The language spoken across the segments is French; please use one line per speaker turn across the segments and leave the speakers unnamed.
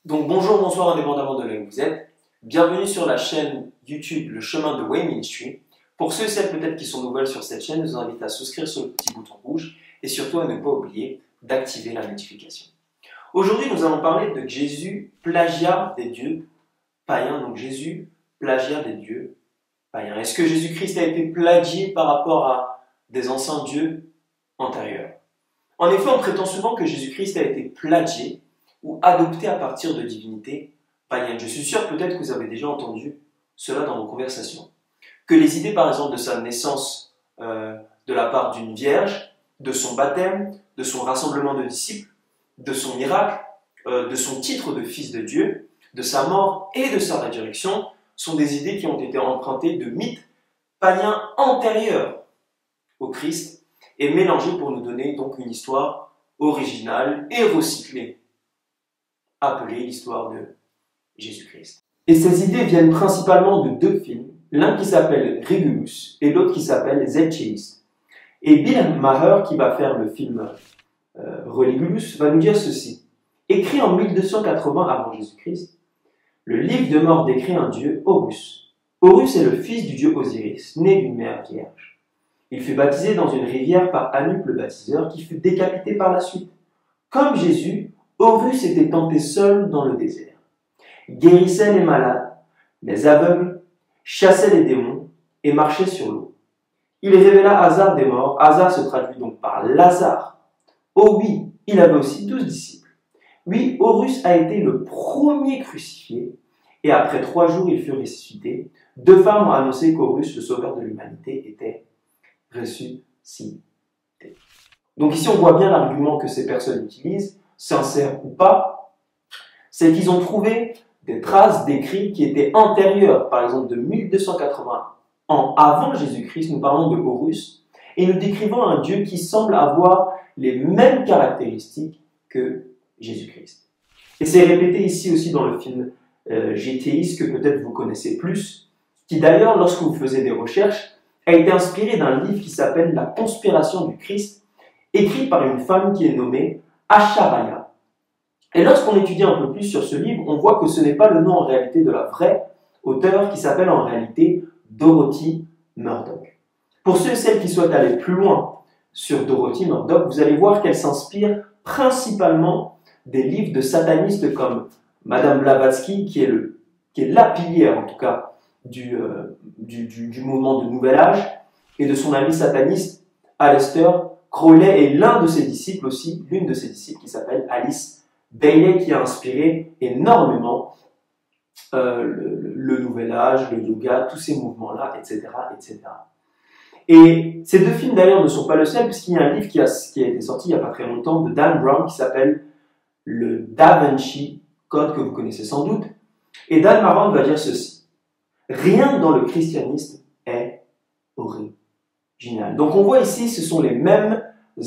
Donc bonjour, bonsoir, indépendamment de là où vous êtes. Bienvenue sur la chaîne YouTube Le Chemin de Way Ministry. Pour ceux et celles peut-être qui sont nouvelles sur cette chaîne, je vous invite à souscrire sur le petit bouton rouge et surtout à ne pas oublier d'activer la notification. Aujourd'hui, nous allons parler de Jésus, plagiat des dieux païens. Donc Jésus, plagiat des dieux païens. Est-ce que Jésus-Christ a été plagié par rapport à des anciens dieux antérieurs? En effet, on prétend souvent que Jésus-Christ a été plagié ou adopté à partir de divinités païennes. Je suis sûr peut-être que vous avez déjà entendu cela dans vos conversations. Que les idées par exemple de sa naissance de la part d'une vierge, de son baptême, de son rassemblement de disciples, de son miracle, de son titre de fils de Dieu, de sa mort et de sa résurrection sont des idées qui ont été empruntées de mythes païens antérieurs au Christ et mélangées pour nous donner donc une histoire originale et recyclée, appelée l'histoire de Jésus-Christ. Et ces idées viennent principalement de deux films, l'un qui s'appelle Regulus et l'autre qui s'appelle Zeitgeist. Et Bill Maher, qui va faire le film Regulus, va nous dire ceci. Écrit en 1280 avant Jésus-Christ, le livre de mort décrit un dieu, Horus. Horus est le fils du dieu Osiris, né d'une mère vierge. Il fut baptisé dans une rivière par Anup le baptiseur, qui fut décapité par la suite. Comme Jésus, Horus était tenté seul dans le désert, guérissait les malades, les aveugles, chassait les démons et marchait sur l'eau. Il révéla Hazar des morts. Hazar se traduit donc par Lazare. Oh oui, il avait aussi 12 disciples. Oui, Horus a été le premier crucifié et après 3 jours il fut ressuscité. 2 femmes ont annoncé qu'Horus, le sauveur de l'humanité, était ressuscité. Donc ici on voit bien l'argument que ces personnes utilisent, sincère ou pas, c'est qu'ils ont trouvé des traces d'écrits qui étaient antérieurs, par exemple de 1280 ans avant Jésus-Christ, nous parlons de Horus, et nous décrivons un Dieu qui semble avoir les mêmes caractéristiques que Jésus-Christ. Et c'est répété ici aussi dans le film GTIS, que peut-être vous connaissez plus, qui d'ailleurs, lorsque vous faisiez des recherches, a été inspiré d'un livre qui s'appelle La conspiration du Christ, écrit par une femme qui est nommée Acharya. Et lorsqu'on étudie un peu plus sur ce livre, on voit que ce n'est pas le nom en réalité de la vraie auteure qui s'appelle en réalité Dorothy Murdoch. Pour ceux et celles qui souhaitent aller plus loin sur Dorothy Murdoch, vous allez voir qu'elle s'inspire principalement des livres de satanistes comme Madame Blavatsky, qui est la pilière en tout cas du mouvement de Nouvel Âge, et de son ami sataniste Aleister Crowley et l'un de ses disciples aussi, l'une de ses disciples qui s'appelle Alice Bailey, qui a inspiré énormément le Nouvel Âge, le yoga, tous ces mouvements-là, etc., etc. Et ces deux films d'ailleurs ne sont pas le seul, puisqu'il y a un livre qui a été sorti il n'y a pas très longtemps de Dan Brown qui s'appelle le Da Vinci Code, que vous connaissez sans doute. Et Dan Brown va dire ceci. Rien dans le christianisme est original. Donc on voit ici, ce sont les mêmes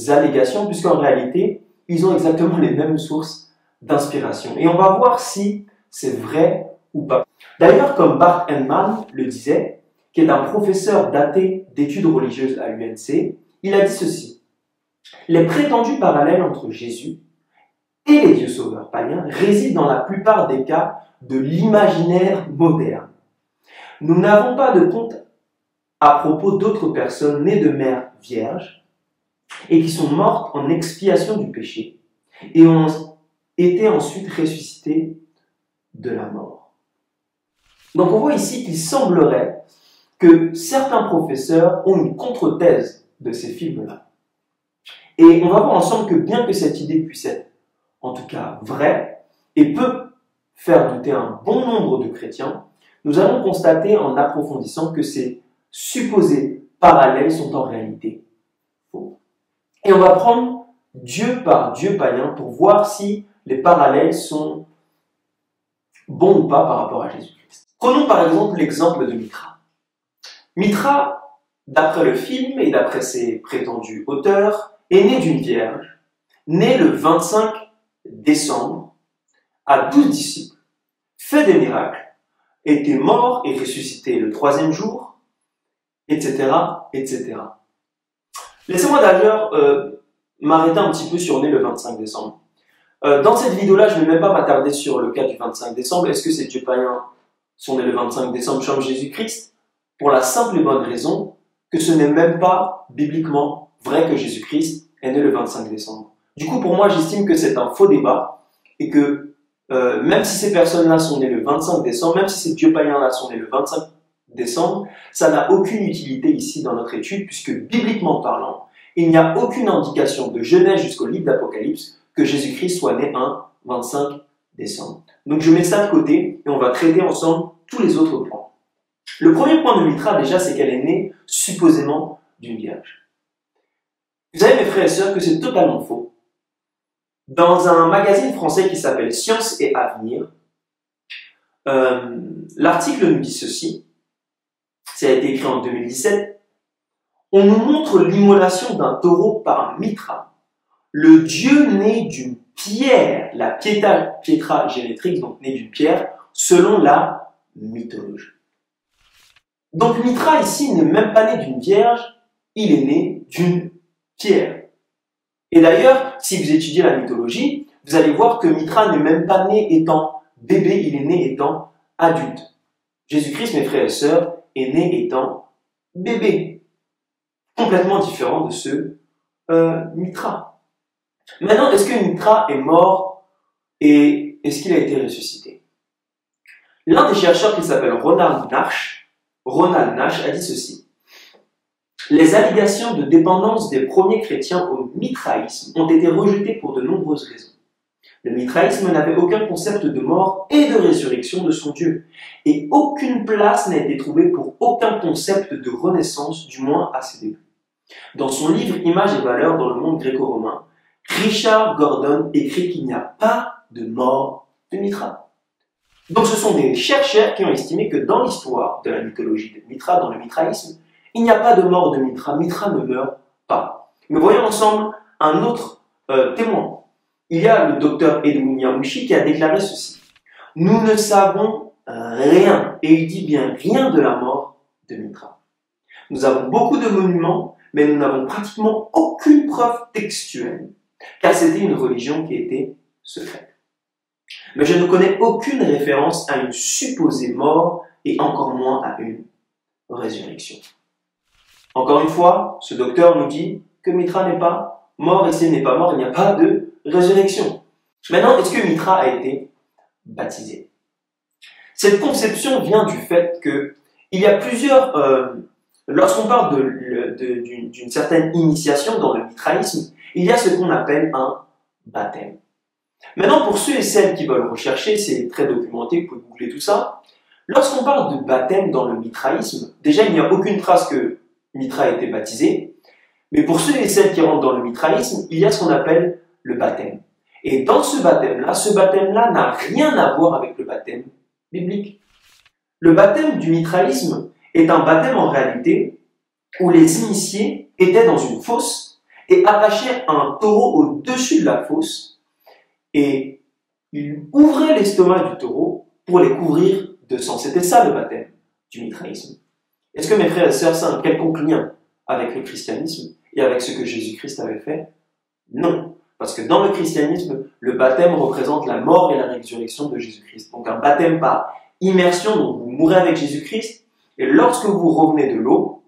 allégations, puisqu'en réalité, ils ont exactement les mêmes sources d'inspiration. Et on va voir si c'est vrai ou pas. D'ailleurs, comme Bart Ehrman le disait, qui est un professeur daté d'études religieuses à l'UNC, il a dit ceci. Les prétendus parallèles entre Jésus et les dieux sauveurs païens résident dans la plupart des cas de l'imaginaire moderne. Nous n'avons pas de compte à propos d'autres personnes nées de mères vierges et qui sont mortes en expiation du péché et ont été ensuite ressuscitées de la mort. Donc on voit ici qu'il semblerait que certains professeurs ont une contre-thèse de ces films-là. Et on va voir ensemble que bien que cette idée puisse être en tout cas vraie et peut faire douter un bon nombre de chrétiens, nous allons constater en approfondissant que ces supposés parallèles sont en réalité faux. Et on va prendre Dieu par Dieu païen pour voir si les parallèles sont bons ou pas par rapport à Jésus-Christ. Prenons par exemple l'exemple de Mithra. Mithra, d'après le film et d'après ses prétendus auteurs, est né d'une vierge, né le 25 décembre, a 12 disciples, fait des miracles, était mort et ressuscité le 3e jour, etc., etc. Laissez-moi d'ailleurs m'arrêter un petit peu sur né le 25 décembre. Dans cette vidéo-là, je ne vais même pas m'attarder sur le cas du 25 décembre. Est-ce que ces dieux païens sont nés le 25 décembre comme Jésus-Christ? Pour la simple et bonne raison que ce n'est même pas bibliquement vrai que Jésus-Christ est né le 25 décembre. Du coup, pour moi, j'estime que c'est un faux débat et que même si ces personnes-là sont nées le 25 décembre, même si ces dieux païens-là sont nés le 25 décembre, ça n'a aucune utilité ici dans notre étude puisque bibliquement parlant, il n'y a aucune indication de Genèse jusqu'au livre d'Apocalypse que Jésus-Christ soit né un 25 décembre. Donc je mets ça de côté et on va traiter ensemble tous les autres points. Le premier point de Mitra déjà, c'est qu'elle est née supposément d'une vierge. Vous savez mes frères et sœurs que c'est totalement faux. Dans un magazine français qui s'appelle Science et Avenir, l'article nous dit ceci, ça a été écrit en 2017, on nous montre l'immolation d'un taureau par Mitra, le dieu né d'une pierre, la pietra génétrix, donc né d'une pierre, selon la mythologie. Donc Mitra ici n'est même pas né d'une vierge, il est né d'une pierre. Et d'ailleurs, si vous étudiez la mythologie, vous allez voir que Mitra n'est même pas né étant bébé, il est né étant adulte. Jésus-Christ, mes frères et sœurs, est né étant bébé. Complètement différent de ce Mitra. Maintenant, est-ce que Mitra est mort et est-ce qu'il a été ressuscité? L'un des chercheurs qui s'appelle Ronald Nash a dit ceci. Les allégations de dépendance des premiers chrétiens au mitraïsme ont été rejetées pour de nombreuses raisons. Le mitraïsme n'avait aucun concept de mort et de résurrection de son Dieu, et aucune place n'a été trouvée pour aucun concept de renaissance, du moins à ses débuts. Dans son livre Images et valeurs dans le monde gréco-romain, Richard Gordon écrit qu'il n'y a pas de mort de Mitra. Donc ce sont des chercheurs qui ont estimé que dans l'histoire de la mythologie de Mitra, dans le mitraïsme, il n'y a pas de mort de Mitra. Mitra ne meurt pas. Mais voyons ensemble un autre témoin. Il y a le docteur Edwin Yamushi qui a déclaré ceci. Nous ne savons rien, et il dit bien rien de la mort de Mitra. Nous avons beaucoup de monuments, mais nous n'avons pratiquement aucune preuve textuelle, car c'était une religion qui était secrète. Mais je ne connais aucune référence à une supposée mort, et encore moins à une résurrection. Encore une fois, ce docteur nous dit que Mitra n'est pas mort, et s'il n'est pas mort, il n'y a pas de résurrection. Maintenant, est-ce que Mitra a été baptisé? Cette conception vient du fait que il y a plusieurs... lorsqu'on parle d'une certaine initiation dans le mitraïsme, il y a ce qu'on appelle un baptême. Maintenant, pour ceux et celles qui veulent rechercher, c'est très documenté, vous pouvez googler tout ça. Lorsqu'on parle de baptême dans le mitraïsme, déjà il n'y a aucune trace que Mitra a été baptisé, mais pour ceux et celles qui rentrent dans le mitraïsme, il y a ce qu'on appelle le baptême. Et dans ce baptême-là n'a rien à voir avec le baptême biblique. Le baptême du mitraïsme est un baptême en réalité où les initiés étaient dans une fosse et attachaient un taureau au-dessus de la fosse et ils ouvraient l'estomac du taureau pour les couvrir de sang. C'était ça le baptême du mitraïsme. Est-ce que mes frères et sœurs, ça a un quelconque lien avec le christianisme et avec ce que Jésus-Christ avait fait? Non. Parce que dans le christianisme, le baptême représente la mort et la résurrection de Jésus-Christ. Donc un baptême par immersion, donc vous mourrez avec Jésus-Christ, et lorsque vous revenez de l'eau,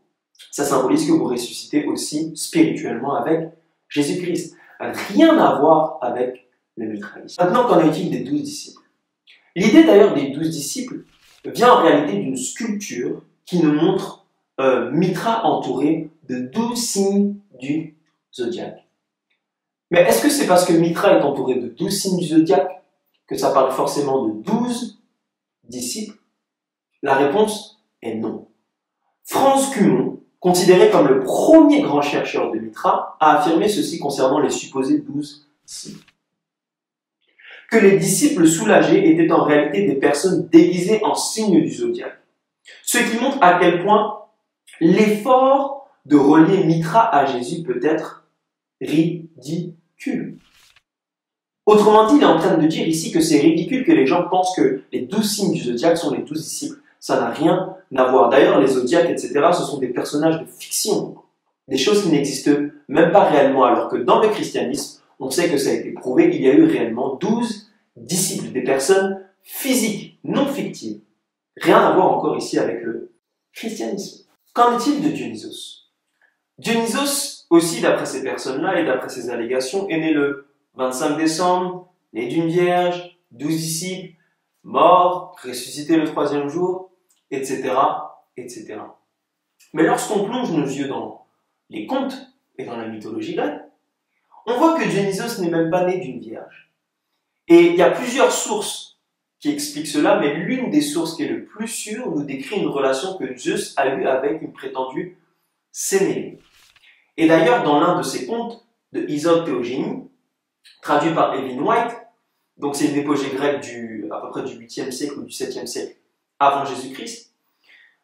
ça symbolise que vous ressuscitez aussi spirituellement avec Jésus-Christ. Rien à voir avec le mitraïsme. Maintenant, qu'en est-il des 12 disciples? L'idée d'ailleurs des 12 disciples vient en réalité d'une sculpture qui nous montre Mitra entouré de 12 signes du zodiaque. Mais est-ce que c'est parce que Mitra est entouré de 12 signes du zodiaque que ça parle forcément de 12 disciples? La réponse est non. Franz Cumont, considéré comme le premier grand chercheur de Mitra, a affirmé ceci concernant les supposés 12 signes. Que les disciples soulagés étaient en réalité des personnes déguisées en signes du zodiaque. Ce qui montre à quel point l'effort de relier Mitra à Jésus peut être ridicule. Autrement dit, il est en train de dire ici que c'est ridicule que les gens pensent que les 12 signes du zodiaque sont les 12 disciples. Ça n'a rien à voir. D'ailleurs, les zodiaques, etc., ce sont des personnages de fiction. Des choses qui n'existent même pas réellement, alors que dans le christianisme, on sait que ça a été prouvé, il y a eu réellement 12 disciples, des personnes physiques, non fictives. Rien à voir encore ici avec le christianisme. Qu'en est-il de Dionysos? Dionysos, aussi d'après ces personnes-là et d'après ces allégations, est né le 25 décembre, né d'une vierge, 12 disciples, mort, ressuscité le 3e jour, etc., etc. Mais lorsqu'on plonge nos yeux dans les contes et dans la mythologie grecque, on voit que Dionysos n'est même pas né d'une vierge. Et il y a plusieurs sources qui expliquent cela, mais l'une des sources qui est le plus sûre nous décrit une relation que Zeus a eue avec une prétendue Sémélé. Et d'ailleurs, dans l'un de ses contes de Ésope Théogénie, traduit par Evelyn White, donc c'est une épopée grecque à peu près du 8e siècle ou du 7e siècle avant Jésus-Christ,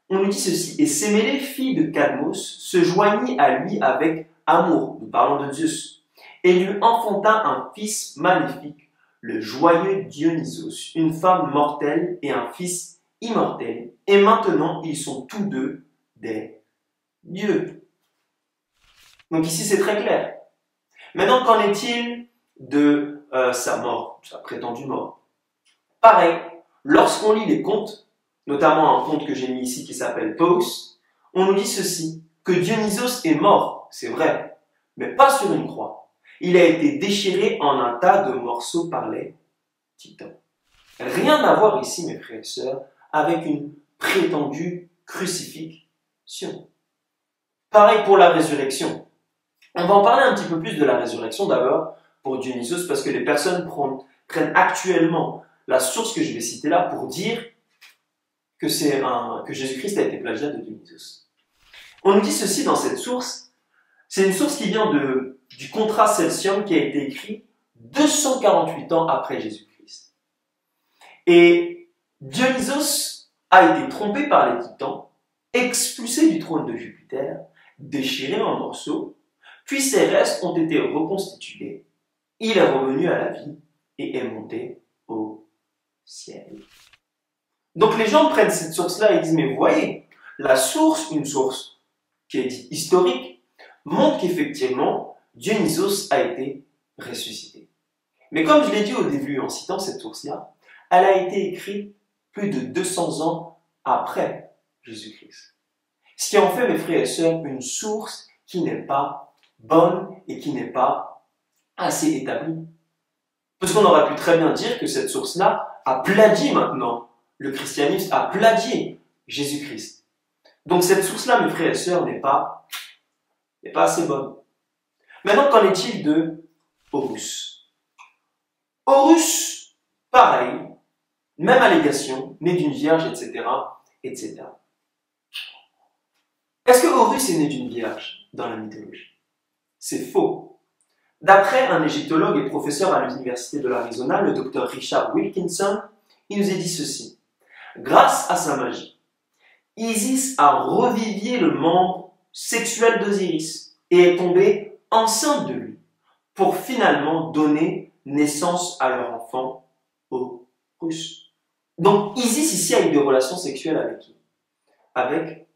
on nous dit ceci: et Sémélé, fille de Cadmos, se joignit à lui avec amour, nous parlons de Zeus, et lui enfanta un fils maléfique, le joyeux Dionysos, une femme mortelle et un fils immortel, et maintenant ils sont tous deux des dieux. Donc ici c'est très clair. Maintenant, qu'en est-il de sa mort, sa prétendue mort? Pareil, lorsqu'on lit les contes, notamment un conte que j'ai mis ici qui s'appelle Paus, on nous dit ceci, que Dionysos est mort, c'est vrai, mais pas sur une croix. Il a été déchiré en un tas de morceaux par les titans. Rien à voir ici, mes frères et sœurs, avec une prétendue crucifixion. Pareil pour la résurrection. On va en parler un petit peu plus de la résurrection d'abord pour Dionysos, parce que les personnes prennent actuellement la source que je vais citer là pour dire que Jésus-Christ a été plagiat de Dionysos. On nous dit ceci dans cette source, c'est une source qui vient du Contra Celsium qui a été écrit 248 ans après Jésus-Christ. Et Dionysos a été trompé par les titans, expulsé du trône de Jupiter, déchiré en morceaux, puis ses restes ont été reconstitués. Il est revenu à la vie et est monté au ciel. Donc les gens prennent cette source-là et disent, mais vous voyez, la source, une source qui est dite historique, montre qu'effectivement, Dionysos a été ressuscité. Mais comme je l'ai dit au début en citant cette source-là, elle a été écrite plus de 200 ans après Jésus-Christ. Ce qui en fait, mes frères et sœurs, une source qui n'est pas bonne et qui n'est pas assez établie. Parce qu'on aurait pu très bien dire que cette source-là a plagié maintenant le christianisme, a plagié Jésus-Christ. Donc cette source-là, mes frères et sœurs, n'est pas assez bonne. Maintenant, qu'en est-il de Horus? Horus, pareil, même allégation, né d'une vierge, etc., etc. Est-ce que Horus est né d'une vierge dans la mythologie? C'est faux. D'après un égyptologue et professeur à l'université de l'Arizona, le docteur Richard Wilkinson, il nous est dit ceci. Grâce à sa magie, Isis a revivifié le membre sexuel d'Osiris et est tombée enceinte de lui pour finalement donner naissance à leur enfant Horus. Donc Isis ici a eu des relations sexuelles avec qui? Avec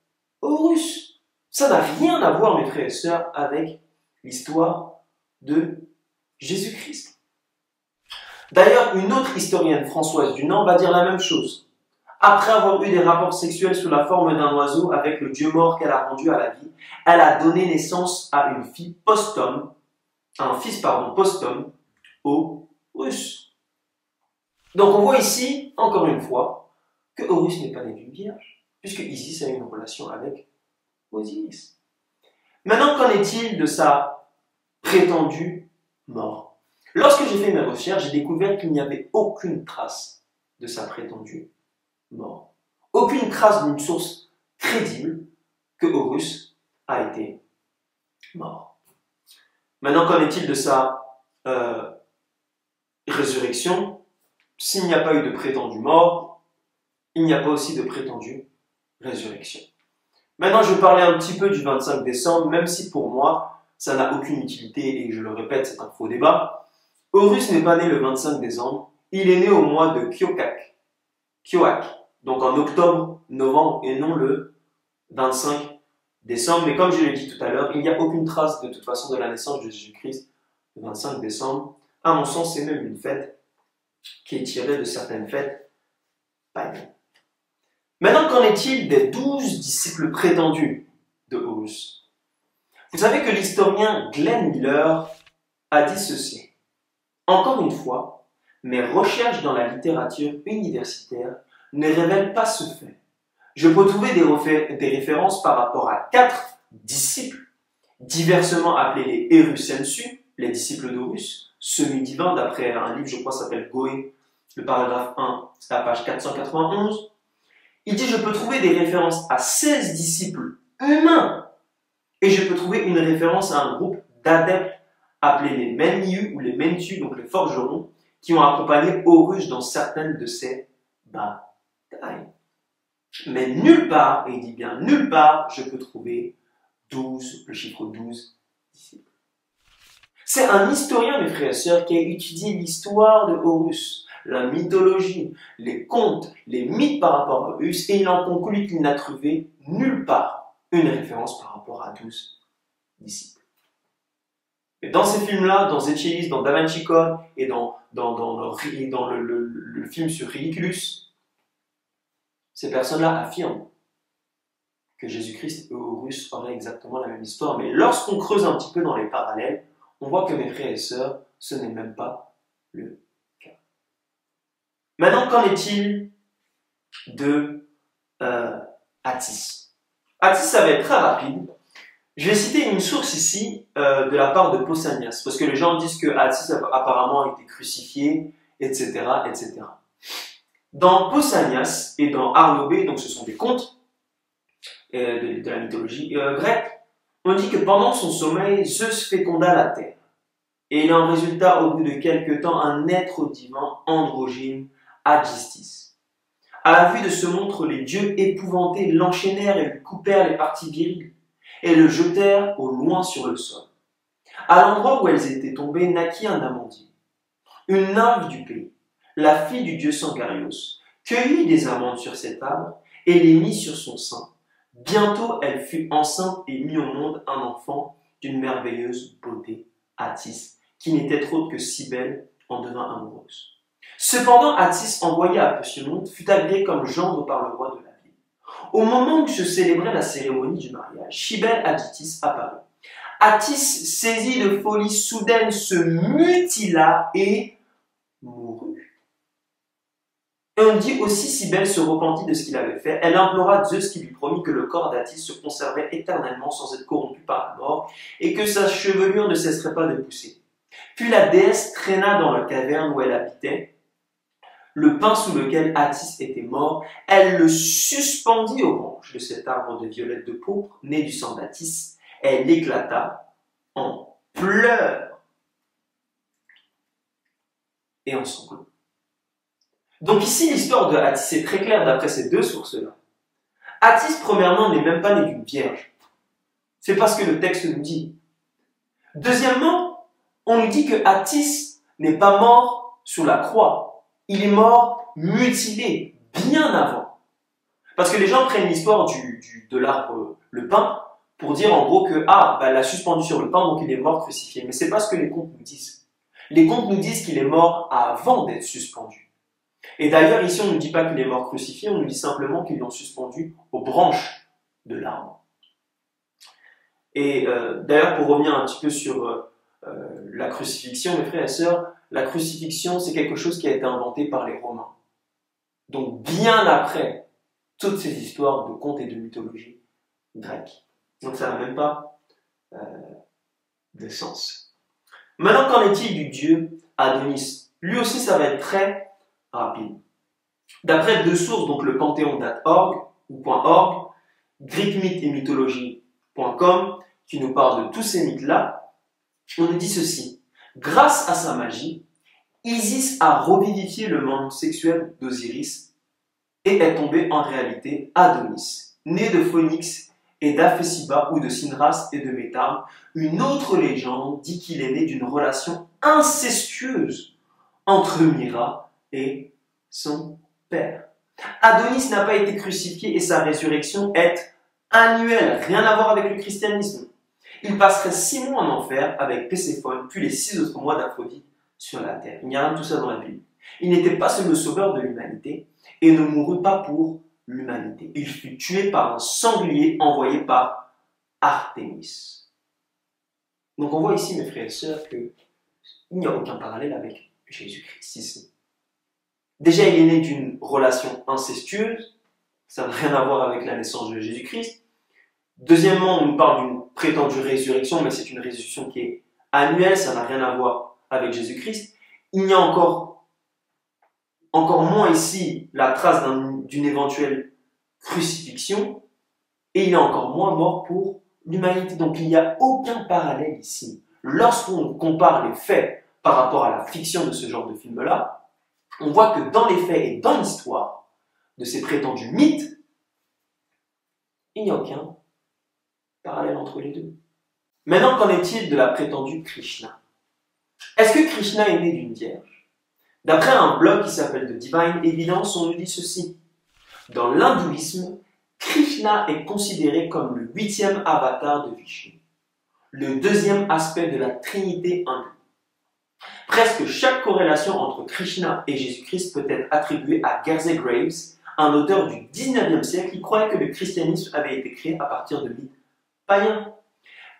Horus. Ça n'a rien à voir, mes frères et sœurs, avec l'histoire de Jésus-Christ. D'ailleurs, une autre historienne, Françoise Dunant, va dire la même chose. Après avoir eu des rapports sexuels sous la forme d'un oiseau avec le dieu mort qu'elle a rendu à la vie, elle a donné naissance à une fille posthume, à un fils posthume, Horus. Donc on voit ici, encore une fois, que Horus n'est pas né d'une vierge, puisque Isis a une relation avec Osiris. Maintenant, qu'en est-il de sa prétendue mort? Lorsque j'ai fait mes recherches, j'ai découvert qu'il n'y avait aucune trace de sa prétendue mort. Aucune trace d'une source crédible que Horus a été mort. Maintenant, qu'en est-il de sa résurrection? S'il n'y a pas eu de prétendue mort, il n'y a pas aussi de prétendue résurrection. Maintenant, je vais parler un petit peu du 25 décembre, même si pour moi, ça n'a aucune utilité et je le répète, c'est un faux débat. Horus n'est pas né le 25 décembre, il est né au mois de Kyoak, donc en octobre, novembre et non le 25 décembre. Mais comme je l'ai dit tout à l'heure, il n'y a aucune trace de toute façon de la naissance de Jésus-Christ le 25 décembre, à mon sens, c'est même une fête qui est tirée de certaines fêtes païennes. Maintenant, qu'en est-il des 12 disciples prétendus de Horus? Vous savez que l'historien Glenn Miller a dit ceci. Encore une fois, mes recherches dans la littérature universitaire ne révèlent pas ce fait. Je peux trouver des références par rapport à 4 disciples, diversement appelés les Erusensu, les disciples d'Horus, semi-divins, d'après un livre, je crois, s'appelle Goé, le paragraphe 1, c'est à la page 491. Il dit, je peux trouver des références à 16 disciples humains, et je peux trouver une référence à un groupe d'adeptes appelés les Menyu ou les Mentu, donc les forgerons, qui ont accompagné Horus dans certaines de ses batailles. Mais nulle part, et il dit bien nulle part, je peux trouver 12, le chiffre 12 disciples. C'est un historien, mes frères et sœurs, qui a étudié l'histoire de Horus, la mythologie, les contes, les mythes par rapport à Horus, et il en conclut qu'il n'a trouvé nulle part une référence par rapport à 12 disciples. Et dans ces films-là, dans Zéchilis, dans Da Vinci Code, et dans le film sur Ridiculus, ces personnes-là affirment que Jésus-Christ et Horus auraient exactement la même histoire. Mais lorsqu'on creuse un petit peu dans les parallèles, on voit que mes frères et sœurs, ce n'est même pas le cas. Maintenant, qu'en est-il de Attis? Attis, ça va être très rapide. Je vais citer une source ici de la part de Pausanias, parce que les gens disent que Attis apparemment a été crucifié, etc., etc. Dans Pausanias et dans Arlobé, donc ce sont des contes de la mythologie grecque, on dit que pendant son sommeil, Zeus féconda la terre. Et il en résulta au bout de quelque temps un être divin androgyne, Agistis. À la vue de ce monstre, les dieux épouvantés l'enchaînèrent et lui coupèrent les parties viriles et le jetèrent au loin sur le sol. À l'endroit où elles étaient tombées naquit un amandier. Une nymphe du pays, la fille du dieu Sangarios, cueillit des amandes sur cet arbre et les mit sur son sein. Bientôt elle fut enceinte et mit au monde un enfant d'une merveilleuse beauté, Attis, qui n'était autre que Cybèle en devint amoureuse. Cependant, Attis, envoyé à ce monde, fut habillé comme gendre par le roi de la ville. Au moment où se célébrait la cérémonie du mariage, Cybèle Attis apparut. Attis, saisi de folie soudaine, se mutila et mourut. Et on dit aussi Cybèle se repentit de ce qu'il avait fait. Elle implora Zeus qui lui promit que le corps d'Attis se conservait éternellement sans être corrompu par la mort et que sa chevelure ne cesserait pas de pousser. Puis la déesse traîna dans la caverne où elle habitait le pin sous lequel Attis était mort. Elle le suspendit aux branches de cet arbre de violette de pourpre, né du sang d'Attis. Elle éclata en pleurs et en sanglots. Donc ici, l'histoire de Attis est très claire d'après ces deux sources-là. Attis, premièrement, n'est même pas né d'une vierge. C'est pas ce que le texte nous dit. Deuxièmement, on nous dit que Attis n'est pas mort sur la croix. Il est mort mutilé, bien avant. Parce que les gens prennent l'histoire de l'arbre, le pin, pour dire en gros que, elle l'a suspendu sur le pin, donc il est mort crucifié. Mais c'est pas ce que les contes nous disent. Les contes nous disent qu'il est mort avant d'être suspendu. Et d'ailleurs, ici, on ne nous dit pas qu'il est mort crucifié, on nous dit simplement qu'ils l'ont suspendu aux branches de l'arbre. Et d'ailleurs, pour revenir un petit peu sur la crucifixion, mes frères et sœurs, la crucifixion, c'est quelque chose qui a été inventé par les Romains. Donc, bien après toutes ces histoires de contes et de mythologie grecque. Donc, ça n'a même pas de sens. Maintenant, qu'en est-il du dieu Adonis? Lui aussi, ça va être très rapide. D'après deux sources, donc le panthéon.org ou .org, Greek mythes et mythologie.com, qui nous parle de tous ces mythes-là, on nous dit ceci. Grâce à sa magie, Isis a revivifié le monde sexuel d'Osiris et est tombé en réalité Adonis, né de Phonyx et d'Aphesiba ou de Synras et de Métam. Une autre légende dit qu'il est né d'une relation incestueuse entre Mira et son père. Adonis n'a pas été crucifié et sa résurrection est annuelle, rien à voir avec le christianisme. Il passerait 6 mois en enfer avec Perséphone, puis les 6 autres mois d'Aphrodite sur la terre. Il n'y a rien de tout ça dans la Bible. Il n'était pas seul le sauveur de l'humanité et ne mourut pas pour l'humanité. Il fut tué par un sanglier envoyé par Artémis. Donc on voit ici, mes frères et sœurs, qu'il n'y a aucun parallèle avec Jésus-Christ ici. Déjà, il est né d'une relation incestueuse, ça n'a rien à voir avec la naissance de Jésus-Christ. Deuxièmement, on nous parle d'une prétendue résurrection, mais c'est une résurrection qui est annuelle, ça n'a rien à voir avec Jésus-Christ. Il y a encore moins ici la trace d'une éventuelle crucifixion, et il est encore moins mort pour l'humanité. Donc il n'y a aucun parallèle ici. Lorsqu'on compare les faits par rapport à la fiction de ce genre de film-là, on voit que dans les faits et dans l'histoire de ces prétendus mythes, il n'y a aucun parallèle entre les deux. Maintenant, qu'en est-il de la prétendue Krishna? Est-ce que Krishna est né d'une vierge? D'après un blog qui s'appelle The Divine Evidence, on nous dit ceci. Dans l'hindouisme, Krishna est considéré comme le 8e avatar de Vishnu, le 2e aspect de la Trinité hindoue. Presque chaque corrélation entre Krishna et Jésus-Christ peut être attribuée à Gersey Graves, un auteur du 19e siècle qui croyait que le christianisme avait été créé à partir de mythes païens.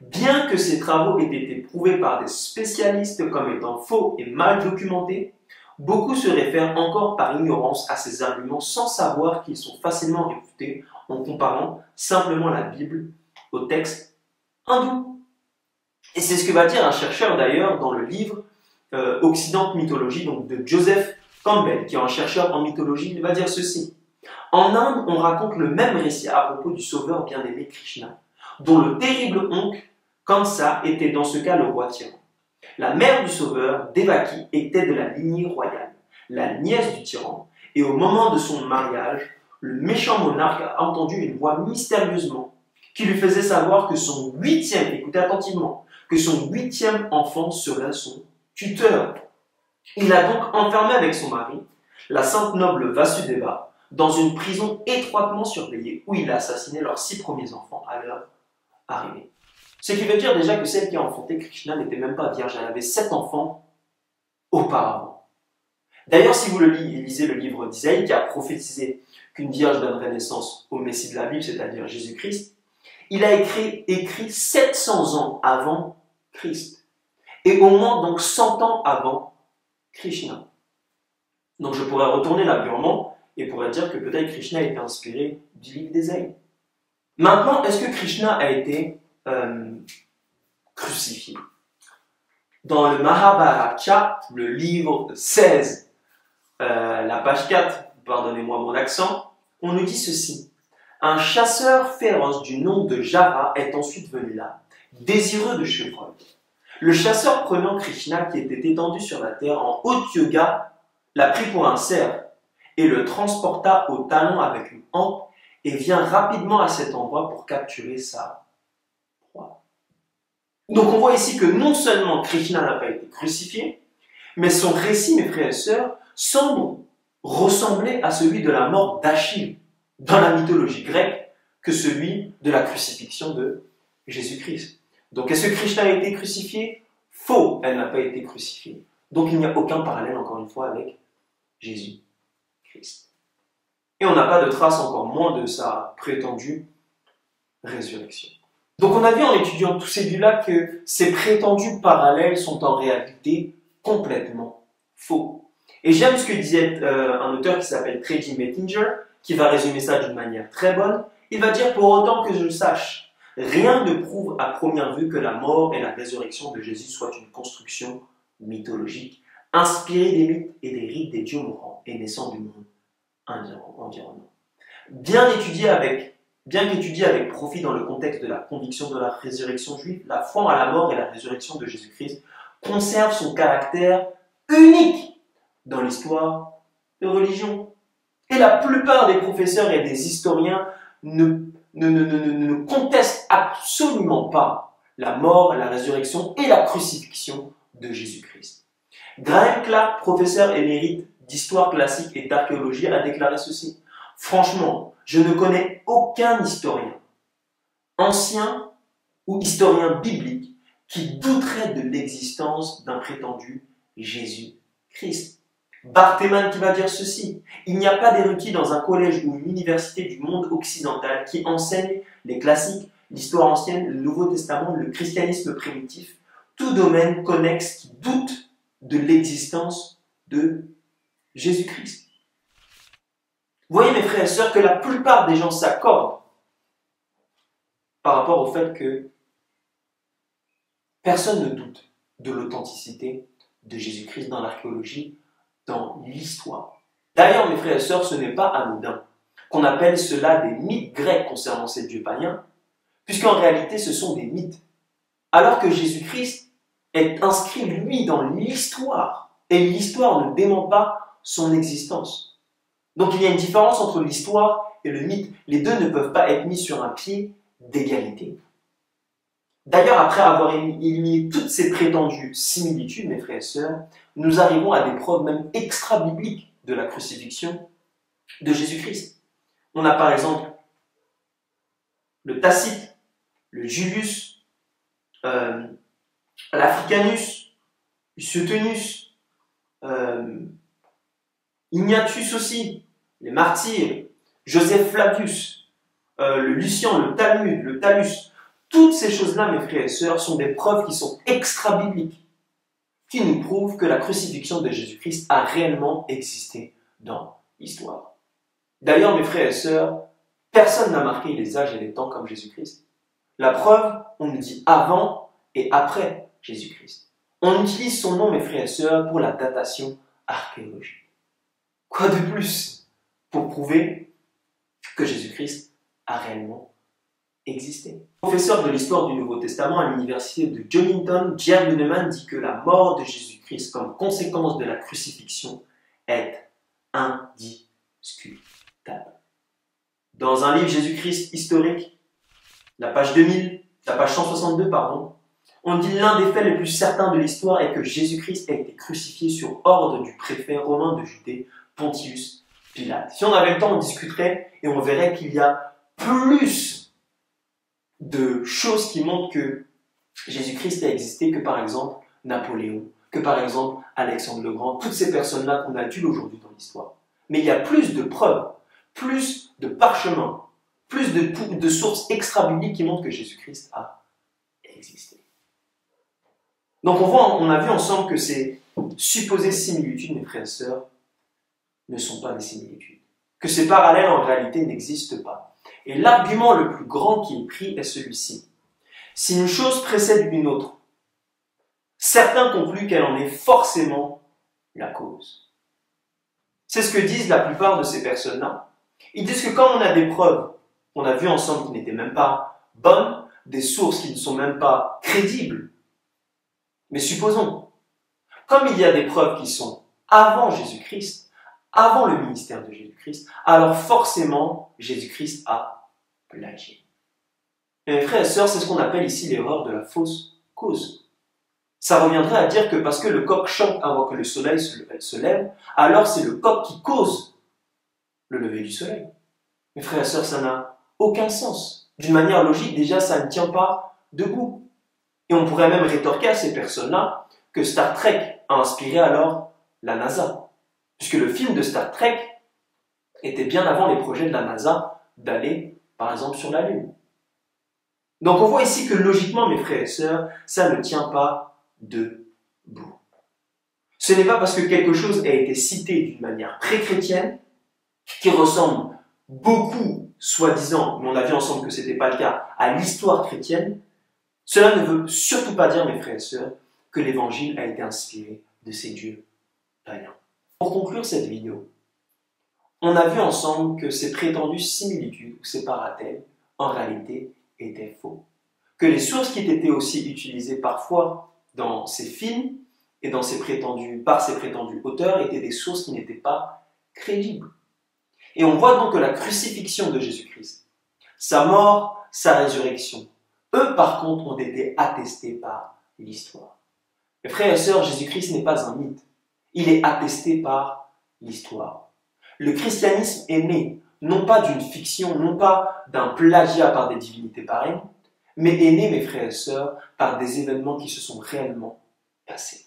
Bien que ces travaux aient été prouvés par des spécialistes comme étant faux et mal documentés, beaucoup se réfèrent encore par ignorance à ces arguments sans savoir qu'ils sont facilement réfutés en comparant simplement la Bible au texte hindou. Et c'est ce que va dire un chercheur d'ailleurs dans le livre Occident Mythologie, donc de Joseph Campbell, qui est un chercheur en mythologie. Il va dire ceci. En Inde, on raconte le même récit à propos du sauveur bien-aimé Krishna, dont le terrible oncle Kamsa était dans ce cas le roi tyran. La mère du sauveur, Devaki, était de la lignée royale, la nièce du tyran, et au moment de son mariage, le méchant monarque a entendu une voix mystérieusement qui lui faisait savoir que son 8e, écoutez attentivement, que son 8e enfant serait son tuteur. Il a donc enfermé avec son mari, la sainte noble Vasudeva, dans une prison étroitement surveillée où il a assassiné leurs 6 premiers enfants à leur arrivée. Ce qui veut dire déjà que celle qui a enfanté Krishna n'était même pas vierge, elle avait 7 enfants auparavant. D'ailleurs, si vous lisez le livre d'Isaïe qui a prophétisé qu'une vierge donnerait naissance au Messie de la Bible, c'est-à-dire Jésus-Christ, il a écrit 700 ans avant Christ, et au moins donc 100 ans avant Krishna. Donc je pourrais retourner là purement et pourrais dire que peut-être Krishna a été inspiré du livre d'Ésaïe. Maintenant, est-ce que Krishna a été crucifié? Dans le Mahabharata, le livre 16, la page 4, pardonnez-moi mon accent, on nous dit ceci. Un chasseur féroce du nom de Jara est ensuite venu là, désireux de chevreuils. Le chasseur prenant Krishna qui était étendu sur la terre en haute yoga, l'a pris pour un cerf et le transporta au talon avec une hampe et vient rapidement à cet endroit pour capturer sa proie. Donc on voit ici que non seulement Krishna n'a pas été crucifié, mais son récit, mes frères et sœurs, semble ressembler à celui de la mort d'Achille dans la mythologie grecque que celui de la crucifixion de Jésus-Christ. Donc est-ce que Krishna a été crucifié? Faux, elle n'a pas été crucifiée. Donc il n'y a aucun parallèle, encore une fois, avec Jésus-Christ. Et on n'a pas de trace, encore moins, de sa prétendue résurrection. Donc on a vu en étudiant tous ces vues-là que ces prétendus parallèles sont en réalité complètement faux. Et j'aime ce que disait un auteur qui s'appelle Tracy Mettinger, qui va résumer ça d'une manière très bonne. Il va dire, pour autant que je le sache, rien ne prouve à première vue que la mort et la résurrection de Jésus soient une construction mythologique, inspirée des mythes et des rites des dieux mourants et naissants du monde environnant. Bien qu'étudiée avec profit dans le contexte de la conviction de la résurrection juive, la foi à la mort et la résurrection de Jésus-Christ conserve son caractère unique dans l'histoire de religion. Et la plupart des professeurs et des historiens ne contestent absolument pas la mort, la résurrection et la crucifixion de Jésus-Christ. Graham Clark, professeur émérite d'histoire classique et d'archéologie, a déclaré ceci. Franchement, je ne connais aucun historien, ancien ou historien biblique qui douterait de l'existence d'un prétendu Jésus-Christ. Barthéman qui va dire ceci: il n'y a pas d'érudit dans un collège ou une université du monde occidental qui enseigne les classiques, l'histoire ancienne, le Nouveau Testament, le christianisme primitif, tout domaine connexe qui doute de l'existence de Jésus-Christ. Vous voyez mes frères et sœurs que la plupart des gens s'accordent par rapport au fait que personne ne doute de l'authenticité de Jésus-Christ dans l'archéologie, dans l'histoire. D'ailleurs, mes frères et sœurs, ce n'est pas anodin qu'on appelle cela des mythes grecs concernant ces dieux païens, puisqu'en réalité, ce sont des mythes. Alors que Jésus-Christ est inscrit, lui, dans l'histoire, et l'histoire ne dément pas son existence. Donc il y a une différence entre l'histoire et le mythe. Les deux ne peuvent pas être mis sur un pied d'égalité. D'ailleurs, après avoir éliminé toutes ces prétendues similitudes, mes frères et sœurs, nous arrivons à des preuves même extra-bibliques de la crucifixion de Jésus-Christ. On a par exemple le Tacite, le Julius, l'Africanus, Suetonius, Ignatius aussi, les martyrs, Joseph Flavius, le Lucien, le Talmud, le Talus. Toutes ces choses-là, mes frères et sœurs, sont des preuves qui sont extra-bibliques, qui nous prouvent que la crucifixion de Jésus-Christ a réellement existé dans l'histoire. D'ailleurs, mes frères et sœurs, personne n'a marqué les âges et les temps comme Jésus-Christ. La preuve, on nous dit avant et après Jésus-Christ. On utilise son nom, mes frères et sœurs, pour la datation archéologique. Quoi de plus pour prouver que Jésus-Christ a réellement existé? Professeur de l'histoire du Nouveau Testament à l'université de Jonington, J.R. Ludemann dit que la mort de Jésus-Christ comme conséquence de la crucifixion est indiscutable. Dans un livre Jésus-Christ historique, la page 162, on dit l'un des faits les plus certains de l'histoire est que Jésus-Christ a été crucifié sur ordre du préfet romain de Judée, Pontius Pilate. Si on avait le temps, on discuterait et on verrait qu'il y a plus de choses qui montrent que Jésus-Christ a existé que par exemple Napoléon, que par exemple Alexandre le Grand, toutes ces personnes-là qu'on adulte aujourd'hui dans l'histoire. Mais il y a plus de preuves, plus de parchemins, plus de sources extra-bibliques qui montrent que Jésus-Christ a existé. Donc on a vu ensemble que ces supposées similitudes, mes frères et sœurs, ne sont pas des similitudes. Que ces parallèles en réalité n'existent pas. Et l'argument le plus grand qui est pris est celui-ci. Si une chose précède une autre, certains concluent qu'elle en est forcément la cause. C'est ce que disent la plupart de ces personnes-là. Ils disent que quand on a des preuves, on a vu ensemble qui n'étaient même pas bonnes, des sources qui ne sont même pas crédibles, mais supposons, comme il y a des preuves qui sont avant Jésus-Christ, avant le ministère de Jésus-Christ, alors forcément, Jésus-Christ a plagié. Et mes frères et sœurs, c'est ce qu'on appelle ici l'erreur de la fausse cause. Ça reviendrait à dire que parce que le coq chante avant que le soleil se lève, alors c'est le coq qui cause le lever du soleil. Mes frères et sœurs, ça n'a aucun sens. D'une manière logique, déjà, ça ne tient pas debout. Et on pourrait même rétorquer à ces personnes-là que Star Trek a inspiré alors la NASA. Puisque le film de Star Trek était bien avant les projets de la NASA d'aller, par exemple, sur la Lune. Donc on voit ici que logiquement, mes frères et sœurs, ça ne tient pas debout. Ce n'est pas parce que quelque chose a été cité d'une manière pré-chrétienne, qui ressemble beaucoup, soi-disant, mais on a vu ensemble que ce n'était pas le cas, à l'histoire chrétienne. Cela ne veut surtout pas dire, mes frères et sœurs, que l'évangile a été inspiré de ces dieux païens. Pour conclure cette vidéo, on a vu ensemble que ces prétendues similitudes ou ces parallèles, en réalité, étaient faux. Que les sources qui étaient aussi utilisées parfois dans ces films et par ces prétendus auteurs étaient des sources qui n'étaient pas crédibles. Et on voit donc que la crucifixion de Jésus-Christ, sa mort, sa résurrection, eux par contre ont été attestés par l'histoire. Mes frères et sœurs, Jésus-Christ n'est pas un mythe. Il est attesté par l'histoire. Le christianisme est né, non pas d'une fiction, non pas d'un plagiat par des divinités pareilles, mais est né, mes frères et sœurs, par des événements qui se sont réellement passés.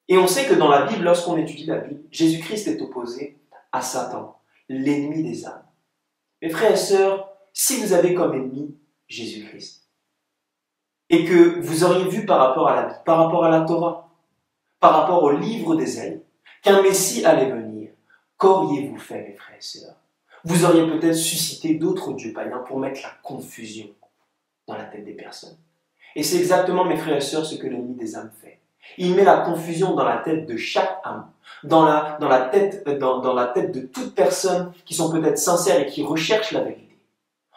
Et on sait que dans la Bible, lorsqu'on étudie la Bible, Jésus-Christ est opposé à Satan, l'ennemi des âmes. Mes frères et sœurs, si vous avez comme ennemi Jésus-Christ, et que vous auriez vu par rapport à la Bible, par rapport à la Torah, par rapport au livre d'Ésaïe, qu'un Messie allait venir, qu'auriez-vous fait, mes frères et sœurs? Vous auriez peut-être suscité d'autres dieux païens pour mettre la confusion dans la tête des personnes. Et c'est exactement, mes frères et sœurs, ce que l'ennemi des âmes fait. Il met la confusion dans la tête de chaque âme, dans la tête de toute personne qui sont peut-être sincères et qui recherchent la vérité,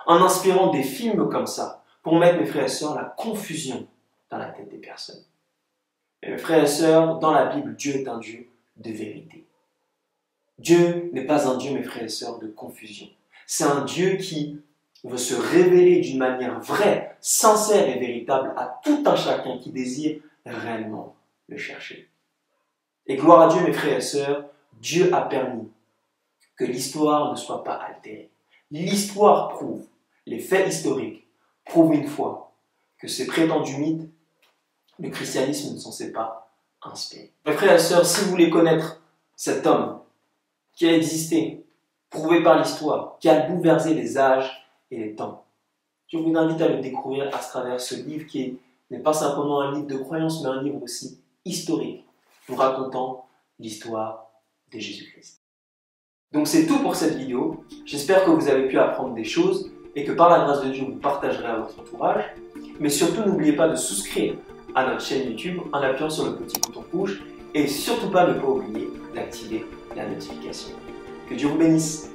en inspirant des films comme ça, pour mettre, mes frères et sœurs, la confusion dans la tête des personnes. Et mes frères et sœurs, dans la Bible, Dieu est un Dieu de vérité. Dieu n'est pas un Dieu, mes frères et sœurs, de confusion. C'est un Dieu qui veut se révéler d'une manière vraie, sincère et véritable à tout un chacun qui désire réellement le chercher. Et gloire à Dieu, mes frères et sœurs, Dieu a permis que l'histoire ne soit pas altérée. L'histoire prouve, les faits historiques prouvent une fois que ces prétendus mythes, le christianisme ne s'en s'est pas inspiré. Mes frères et sœurs, si vous voulez connaître cet homme qui a existé, prouvé par l'histoire, qui a bouleversé les âges et les temps, je vous invite à le découvrir à travers ce livre qui n'est pas simplement un livre de croyance, mais un livre aussi historique, nous racontant l'histoire de Jésus-Christ. Donc c'est tout pour cette vidéo. J'espère que vous avez pu apprendre des choses et que par la grâce de Dieu, vous partagerez à votre entourage. Mais surtout, n'oubliez pas de souscrire à notre chaîne YouTube en appuyant sur le petit bouton rouge et surtout pas ne pas oublier d'activer la notification. Que Dieu vous bénisse.